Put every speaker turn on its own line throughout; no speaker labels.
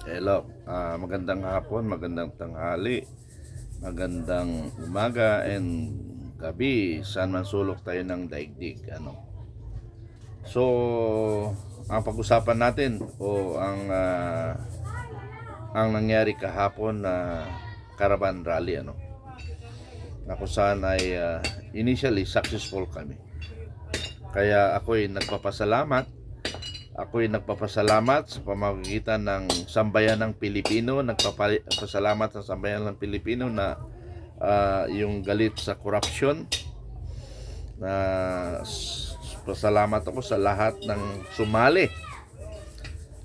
Hello, magandang hapon, magandang tanghali, magandang umaga and gabi, saan man sulok tayo ng daigdig. So, ang pag-usapan natin o ang nangyari kahapon na Caravan Rally, na kung saan ay initially successful kami. Kaya ako'y nagpapasalamat sa pamamagitan ng Sambayan ng Pilipino. Nagpapasalamat sa Sambayan ng Pilipino na yung galit sa corruption. Pasalamat ako sa lahat ng sumali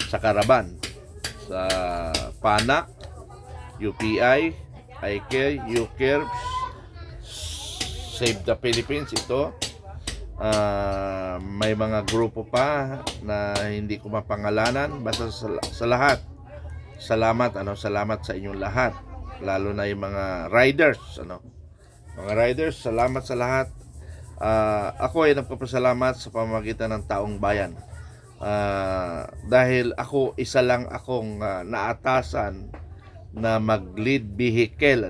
sa Caravan, sa PANAC, UPI, ICARE, UCARE, Save the Philippines. May mga grupo pa na hindi ko mapangalanan. Basta sa lahat, salamat sa inyong lahat, lalo na yung mga riders, salamat sa lahat. Ako ay nagpapasalamat sa pamamagitan ng taong bayan, dahil isa lang akong naatasan na mag-lead vehicle,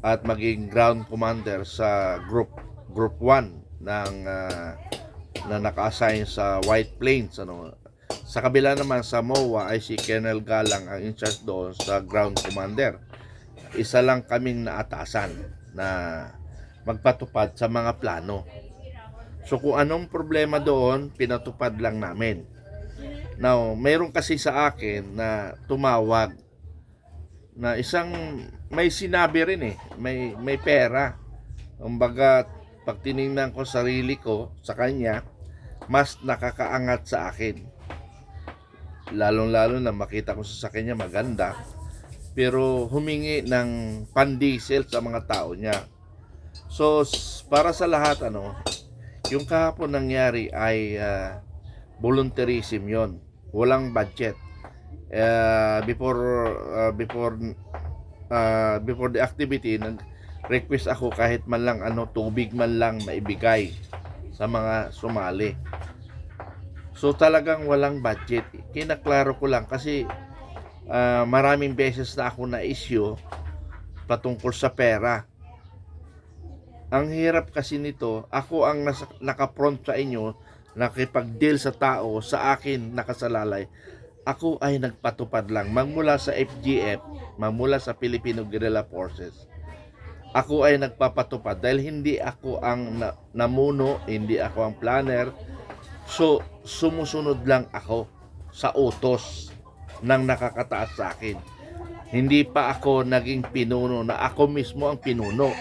at maging ground commander sa group 1 na naka-assign sa White Plains. Sa kabila naman sa MOA ay si Colonel Galang ang in charge doon sa ground commander. Isa lang kaming naatasan na magpatupad sa mga plano. So kung anong problema doon, pinatupad lang namin. Now, mayroon kasi sa akin na tumawag na may sinabi rin may pera. Kumbaga, pag tinignan ko sarili ko sa kanya, mas nakakaangat sa akin. Lalong-lalo na makita ko sa kanya maganda, pero humingi ng pandiesel sa mga tao niya. So, para sa lahat, yung kahapon nangyari ay volunteerism yon. Walang budget. Before the activity, nag-request ako kahit man lang tubig man lang maibigay sa mga sumali. So talagang walang budget. Kinaklaro ko lang kasi maraming beses na ako na-issue patungkol sa pera. Ang hirap kasi nito, ako ang naka-front sa inyo, nakipag-deal sa tao, sa akin nakasalalay. Ako ay nagpatupad lang, magmula sa FGF, magmula sa Filipino Guerrilla Forces. Ako ay nagpapatupad dahil hindi ako ang namuno, hindi ako ang planner. So, sumusunod lang ako sa utos ng nakakataas sa akin. Hindi pa ako naging pinuno na ako mismo ang pinuno.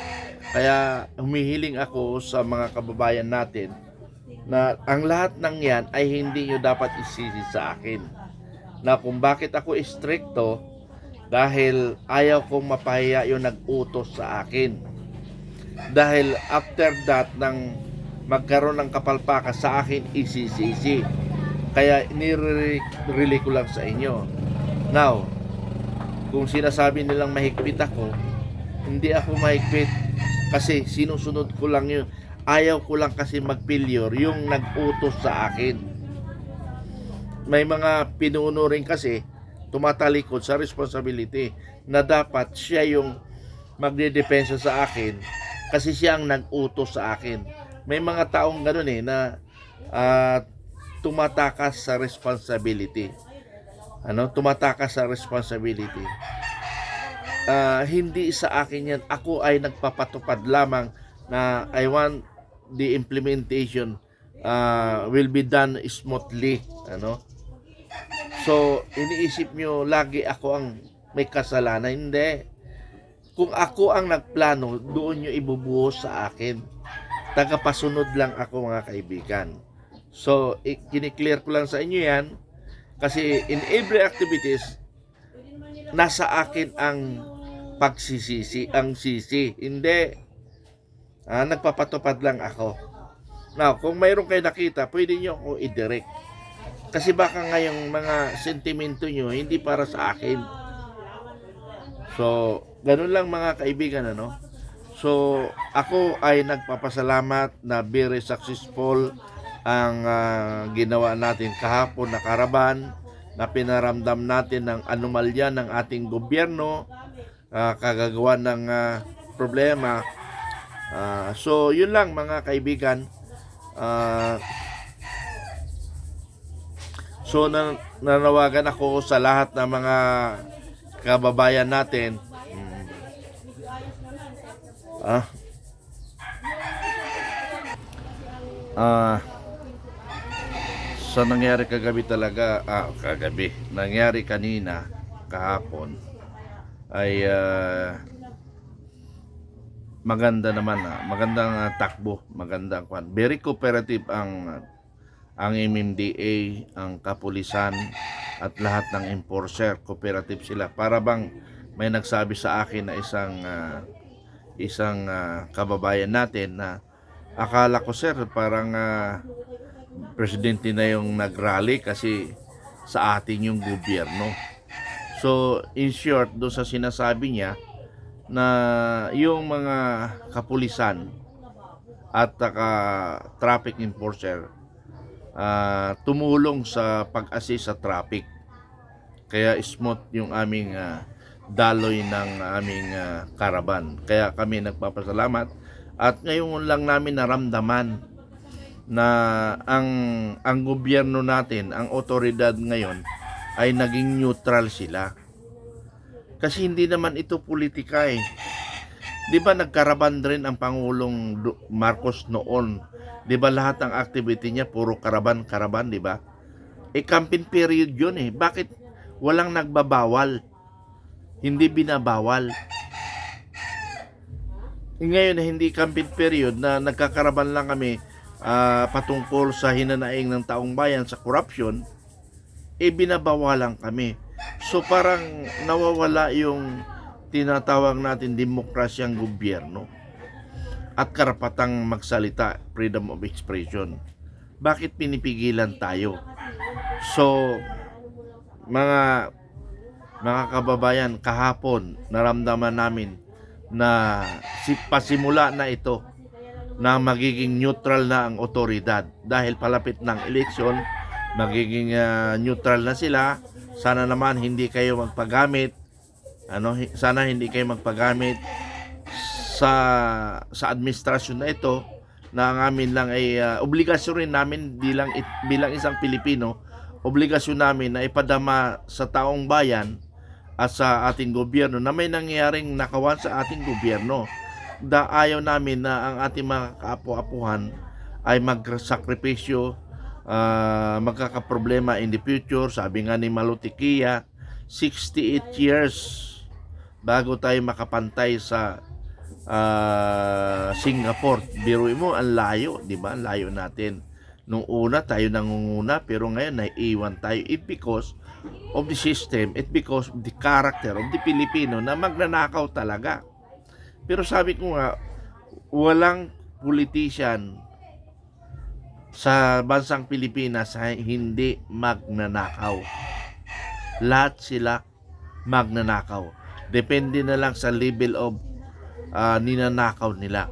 Kaya humihiling ako sa mga kababayan natin na ang lahat ng yan ay hindi nyo dapat isisi sa akin. Na kung bakit ako stricto, dahil ayaw kong mapahiya yung nag-utos sa akin. Dahil after that, nang magkaroon ng kapalpakan sa akin, isisisi. Kaya nire-relay ko lang sa inyo. Now, kung sinasabi nilang mahigpit ako, hindi ako mahigpit kasi sinusunod ko lang yun. Ayaw ko lang kasi mag-failure yung nag-utos sa akin. May mga pinuno rin kasi tumatalikod sa responsibility na dapat siya yung magdedepensa sa akin kasi siya ang nag-utos sa akin. May mga taong ganoon na tumatakas sa responsibility. Tumatakas sa responsibility. Hindi sa akin yan. Ako ay nagpapatupad lamang na I want the implementation will be done smoothly. So, iniisip nyo lagi ako ang may kasalanan. Hindi. Kung ako ang nagplano, doon nyo ibubuhos sa akin. Tagapasunod lang ako, mga kaibigan. So, kiniklear ko lang sa inyo yan. Kasi in every activities, nasa akin ang pagsisisi, ang sisi. Hindi. Nagpapatupad lang ako. Now, kung mayroon kayo nakita, pwede nyo ako i-direct. Kasi baka ngayong mga sentimento nyo, hindi para sa akin. So, ganun lang mga kaibigan, So, ako ay nagpapasalamat na very successful ang ginawa natin kahapon na Caravan. na pinaramdam natin ng anomalya ng ating gobyerno, kagagawa ng problema. So yun lang mga kaibigan. So nanawagan ako sa lahat ng mga kababayan natin. Sa nangyari kagabi talaga, nangyari kanina, kahapon, ay maganda naman, magandang takbo, magandang kwan. Very cooperative ang MMDA, ang kapulisan, at lahat ng enforcer, cooperative sila. Para bang may nagsabi sa akin na isang kababayan natin na akala ko sir parang presidente na yung nagrally kasi sa atin yung gobyerno. So in short, doon sa sinasabi niya na yung mga kapulisan at traffic enforcer tumulong sa pag-assist sa traffic, kaya smooth yung aming daloy ng aming caravan. Kaya kami nagpapasalamat at ngayon lang namin naramdaman na ang gobyerno natin, ang otoridad ngayon ay naging neutral sila. Kasi hindi naman ito politika eh. 'Di ba nagkaraban rin ang Pangulong Marcos noon? 'Di ba lahat ng activity niya puro karaban, 'di ba? Campaign period 'yun eh. Bakit walang nagbabawal? Hindi binabawal. Ngayon na hindi campaign period na nagkakaraban lang kami patungkol sa hinanaing ng taong bayan sa corruption, binabawalan kami. So parang nawawala yung tinatawag natin demokrasyang gobyerno at karapatang magsalita, freedom of expression. Bakit pinipigilan tayo? So mga kababayan, kahapon naramdaman namin na pasimula na ito na magiging neutral na ang otoridad dahil palapit ng eleksyon, magiging neutral na sila. Sana naman hindi kayo magpagamit sana hindi kayo magpagamit sa administrasyon na ito, na ang amin lang ay obligasyon rin namin bilang isang Pilipino, obligasyon namin na ipadama sa taong bayan at sa ating gobyerno na may nangyaring nakawan sa ating gobyerno. Ayaw namin na ang ating mga kaapu-apuhan ay magsakripisyo, magkakaproblema in the future. Sabi nga ni Malutikia, 68 years bago tayo makapantay sa Singapore. Biruin mo, ang layo, di ba? Ang layo natin. Nung una, tayo nangunguna, pero ngayon, naiiwan tayo. It because of the system, it because of the character of the Filipino na magnanakaw talaga. Pero sabi ko nga, walang politician sa bansang Pilipinas ay hindi magnanakaw. Lahat sila magnanakaw. Depende na lang sa level of ninanakaw nila.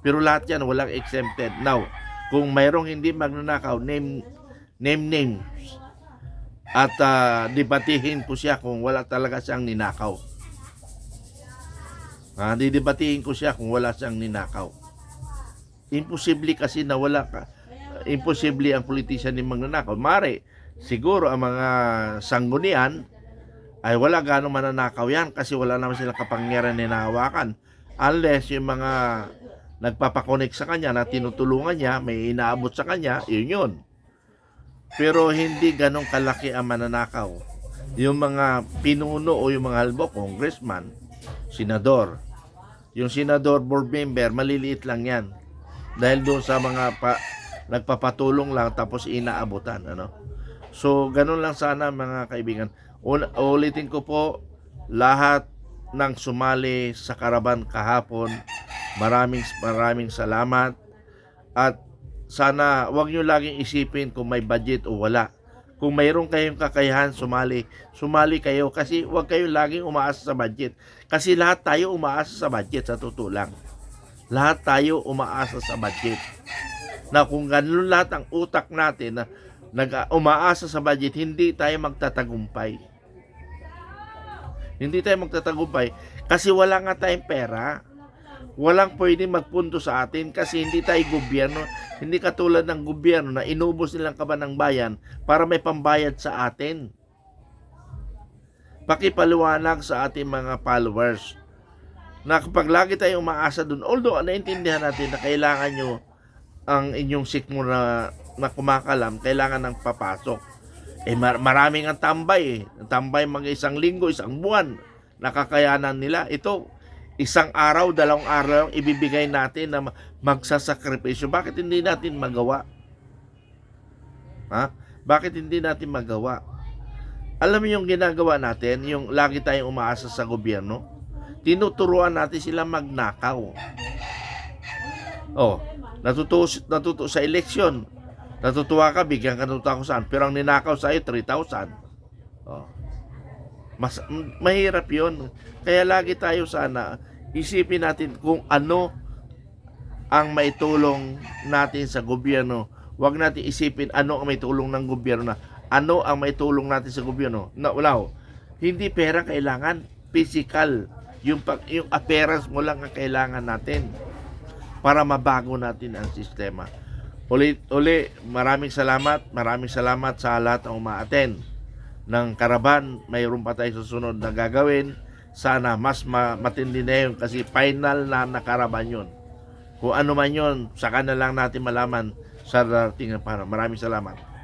Pero lahat yan, walang exempted. Now, kung mayroong hindi magnanakaw, name names. At debatihin ko siya kung wala talaga siyang ninakaw. Didebatihin ko siya kung wala siyang ninakaw. Imposible kasi na wala ka. Imposible ang politician ni magnanakaw. Mare, siguro ang mga sanggunian ay wala ganong mananakaw yan kasi wala naman silang kapangyarihan na hinahawakan. Unless yung mga nagpapakonek sa kanya na tinutulungan niya, may inaabot sa kanya, yun. Pero hindi ganong kalaki ang mananakaw. Yung mga pinuno o yung mga halbo, congressman, senador. Yung senador, board member, maliliit lang yan. Dahil doon sa mga nagpapatulong lang tapos inaabutan. So, ganun lang sana mga kaibigan. Ulitin ko po, lahat ng sumali sa karaban kahapon, maraming salamat. At sana wag nyo laging isipin kung may budget o wala. Kung mayroon kayong kakayahan, sumali kayo kasi wag kayo laging umaasa sa budget. Kasi lahat tayo umaasa sa budget, sa totoo lang. Lahat tayo umaasa sa budget. Na kung ganun lahat ang utak natin umaasa sa budget, hindi tayo magtatagumpay. Hindi tayo magtatagumpay kasi wala nga tayong pera. Walang pwedeng magpunto sa atin kasi hindi tayo gobyerno. Hindi katulad ng gobyerno na inubos nilang kaban ng bayan para may pambayad sa atin. Pakipaliwanag sa ating mga followers na kapag lagi tayo umaasa dun, although naintindihan natin na kailangan nyo ang inyong sikmo na kumakalam, kailangan ng papasok. Maraming ang tambay. Tambay mga isang linggo, isang buwan. Nakakayanan nila. Ito, isang araw, 2 araw ibibigay natin na magsasakripisyo. Bakit hindi natin magawa? Ha? Bakit hindi natin magawa? Alam mo yung ginagawa natin, yung lagi tayong umaasa sa gobyerno? Tinuturuan natin sila magnakaw. Oh, natuto sa eleksyon. Natutuwa ka, bigyan ka ng 2,000. Pero ang ninakaw sa'yo, 3,000. Oh. Mahirap yun. Kaya lagi tayo sana, isipin natin kung ano ang maitulong natin sa gobyerno. Huwag natin isipin ano ang maitulong ng gobyerno na. Ano ang maitulong natin sa gobyerno? Wala. Hindi pera kailangan. Physical. Yung appearance mo lang ang kailangan natin para mabago natin ang sistema. Uli, maraming salamat sa lahat ng umaattend ng Karaban. Mayroon pa tayo susunod na gagawin. Sana mas matindi na yun kasi final na Karaban yun. Kung ano man yun, saka na lang natin malaman sa dating na para. Maraming salamat.